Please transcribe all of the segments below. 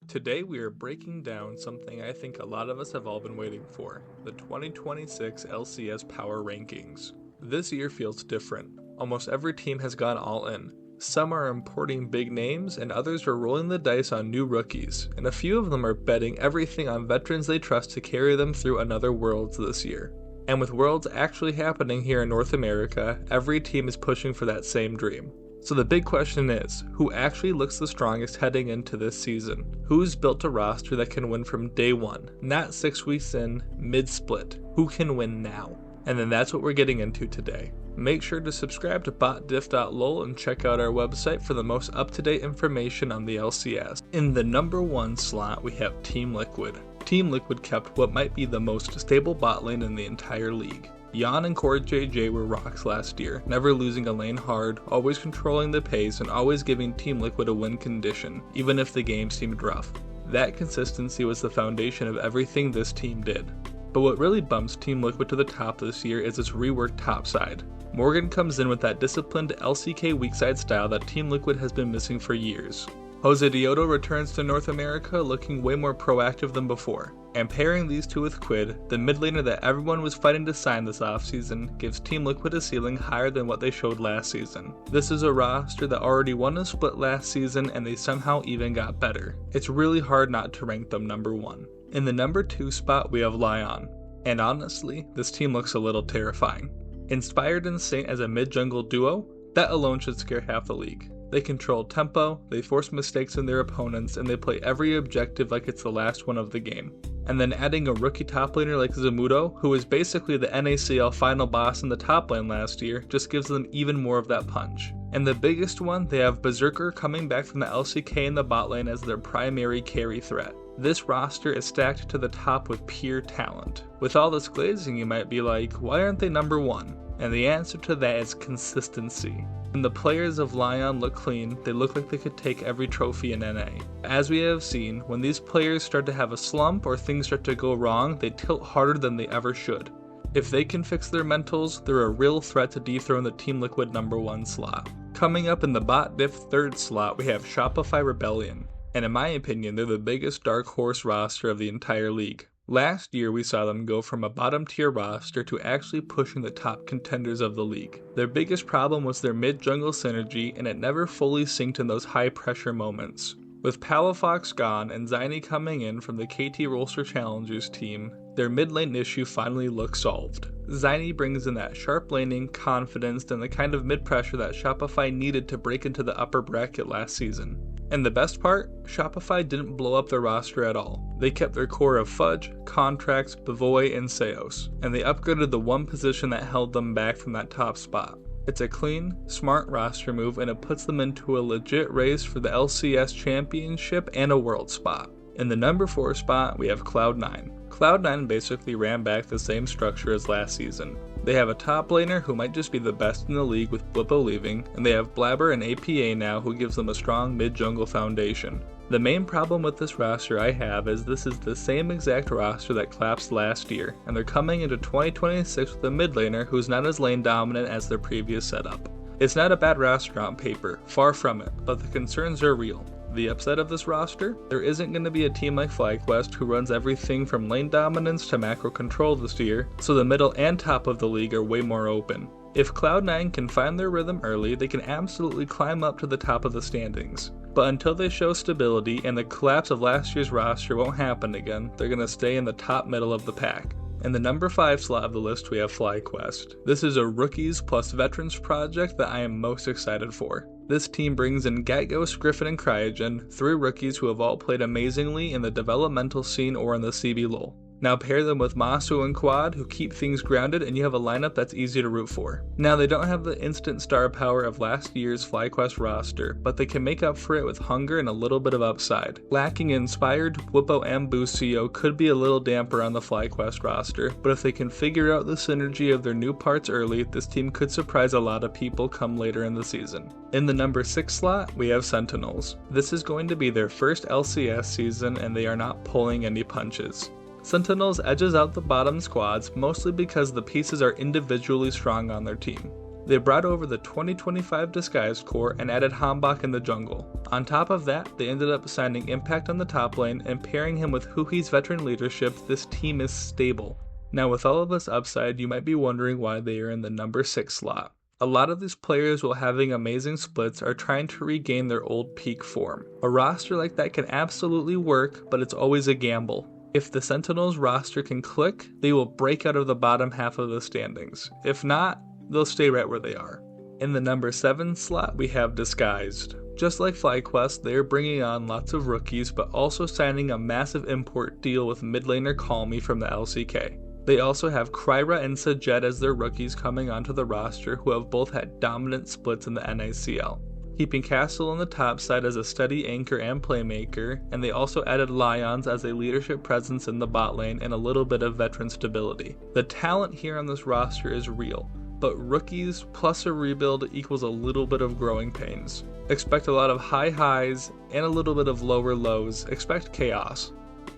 Today we are breaking down something I think a lot of us have all been waiting for, the 2026 LCS Power Rankings. This year feels different. Almost every team has gone all in. Some are importing big names and others are rolling the dice on new rookies, and a few of them are betting everything on veterans they trust to carry them through another Worlds this year. And with Worlds actually happening here in North America, every team is pushing for that same dream. So the big question is, who actually looks the strongest heading into this season? Who's built a roster that can win from day one, not 6 weeks in, mid-split? Who can win now? And then that's what we're getting into today. Make sure to subscribe to BOTDIFF.LOL and check out our website for the most up-to-date information on the LCS. In the number 1 slot, we have Team Liquid. Team Liquid kept what might be the most stable bot lane in the entire league. Yan and Core JJ were rocks last year, never losing a lane hard, always controlling the pace, and always giving Team Liquid a win condition, even if the game seemed rough. That consistency was the foundation of everything this team did. But what really bumps Team Liquid to the top this year is its reworked topside. Morgan comes in with that disciplined LCK weakside style that Team Liquid has been missing for years. Jose Diodo returns to North America looking way more proactive than before. And pairing these two with Quid, the mid laner that everyone was fighting to sign this offseason, gives Team Liquid a ceiling higher than what they showed last season. This is a roster that already won a split last season and they somehow even got better. It's really hard not to rank them number 1. In the number 2 spot we have Lion. And honestly, this team looks a little terrifying. Inspired and Saint as a mid-jungle duo, that alone should scare half the league. They control tempo, they force mistakes in their opponents, and they play every objective like it's the last one of the game. And then adding a rookie top laner like Zamudo, who is basically the NACL final boss in the top lane last year, just gives them even more of that punch. And the biggest one, they have Berserker coming back from the LCK in the bot lane as their primary carry threat. This roster is stacked to the top with pure talent. With all this glazing, you might be like, why aren't they number 1? And the answer to that is consistency. When the players of Lion look clean, they look like they could take every trophy in NA. As we have seen, when these players start to have a slump or things start to go wrong, they tilt harder than they ever should. If they can fix their mentals, they're a real threat to dethrone the Team Liquid number 1 slot. Coming up in the BOTDIFF 3rd slot, we have Shopify Rebellion. And in my opinion, they're the biggest dark horse roster of the entire league. Last year, we saw them go from a bottom-tier roster to actually pushing the top contenders of the league. Their biggest problem was their mid-jungle synergy, and it never fully synced in those high-pressure moments. With Palafox gone and Zynie coming in from the KT Rolster Challengers team, their mid-lane issue finally looks solved. Zynie brings in that sharp laning, confidence, and the kind of mid-pressure that Shopify needed to break into the upper bracket last season. And the best part, Shopify didn't blow up their roster at all. They kept their core of Fudge, Contracts, Bavoy, and Seos, and they upgraded the one position that held them back from that top spot. It's a clean, smart roster move, and it puts them into a legit race for the LCS Championship and a world spot. In the number 4 spot, we have Cloud9. Cloud9 basically ran back the same structure as last season. They have a top laner who might just be the best in the league with Blippo leaving, and they have Blabber and APA now who gives them a strong mid-jungle foundation. The main problem with this roster I have is this is the same exact roster that collapsed last year, and they're coming into 2026 with a mid laner who's not as lane dominant as their previous setup. It's not a bad roster on paper, far from it, but the concerns are real. The upside of this roster? There isn't going to be a team like FlyQuest who runs everything from lane dominance to macro control this year, so the middle and top of the league are way more open. If Cloud9 can find their rhythm early, they can absolutely climb up to the top of the standings. But until they show stability and the collapse of last year's roster won't happen again, they're going to stay in the top middle of the pack. In the number 5 slot of the list, we have FlyQuest. This is a rookies plus veterans project that I am most excited for. This team brings in Gatghost, Griffin, and Cryogen, 3 rookies who have all played amazingly in the developmental scene or in the CBLOL. Now pair them with Masu and Quad, who keep things grounded, and you have a lineup that's easy to root for. Now they don't have the instant star power of last year's FlyQuest roster, but they can make up for it with hunger and a little bit of upside. Lacking Inspired, Blippo, and Busio could be a little damper on the FlyQuest roster, but if they can figure out the synergy of their new parts early, this team could surprise a lot of people come later in the season. In the number 6 slot, we have Sentinels. This is going to be their first LCS season, and they are not pulling any punches. Sentinels edges out the bottom squads mostly because the pieces are individually strong on their team. They brought over the 2025 Disguise Core and added Hambach in the jungle. On top of that, they ended up signing Impact on the top lane and pairing him with Huhi's veteran leadership. This team is stable. Now with all of this upside, you might be wondering why they are in the number 6 slot. A lot of these players, while having amazing splits, are trying to regain their old peak form. A roster like that can absolutely work, but it's always a gamble. If the Sentinels roster can click, they will break out of the bottom half of the standings. If not, they'll stay right where they are. In the number 7 slot, we have Disguised. Just like FlyQuest, they are bringing on lots of rookies, but also signing a massive import deal with mid laner Calmy from the LCK. They also have Kryra and Sajet as their rookies coming onto the roster, who have both had dominant splits in the NACL. Keeping Castle on the top side as a steady anchor and playmaker, and they also added Lions as a leadership presence in the bot lane and a little bit of veteran stability. The talent here on this roster is real, but rookies plus a rebuild equals a little bit of growing pains. Expect a lot of high highs and a little bit of lower lows. Expect chaos.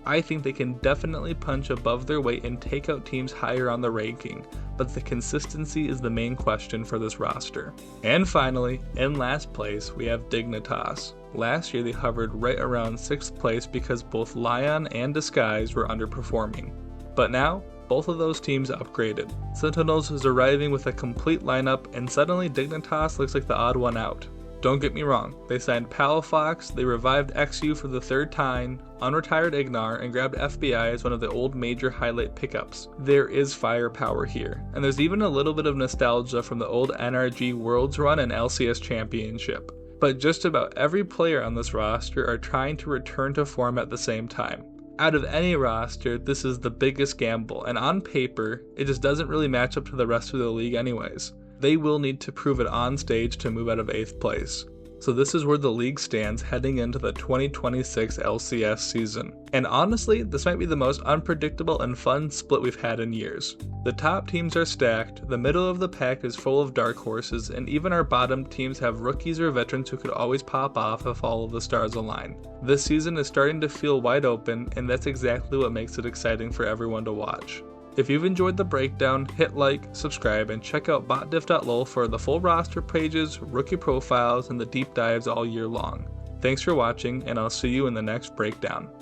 I think they can definitely punch above their weight and take out teams higher on the ranking, but the consistency is the main question for this roster. And finally, in last place, we have Dignitas. Last year they hovered right around 6th place because both Lion and Disguise were underperforming. But now, both of those teams upgraded. Sentinels is arriving with a complete lineup, and suddenly Dignitas looks like the odd one out. Don't get me wrong, they signed Palafox, they revived XU for the 3rd time, unretired Ignar, and grabbed FBI as one of the old major highlight pickups. There is firepower here, and there's even a little bit of nostalgia from the old NRG Worlds run and LCS Championship. But just about every player on this roster are trying to return to form at the same time. Out of any roster, this is the biggest gamble, and on paper, it just doesn't really match up to the rest of the league anyways. They will need to prove it on stage to move out of 8th place. So this is where the league stands heading into the 2026 LCS season. And honestly, this might be the most unpredictable and fun split we've had in years. The top teams are stacked, the middle of the pack is full of dark horses, and even our bottom teams have rookies or veterans who could always pop off if all of the stars align. This season is starting to feel wide open, and that's exactly what makes it exciting for everyone to watch. If you've enjoyed the breakdown, hit like, subscribe, and check out BOTDIFF.LOL for the full roster pages, rookie profiles, and the deep dives all year long. Thanks for watching, and I'll see you in the next breakdown.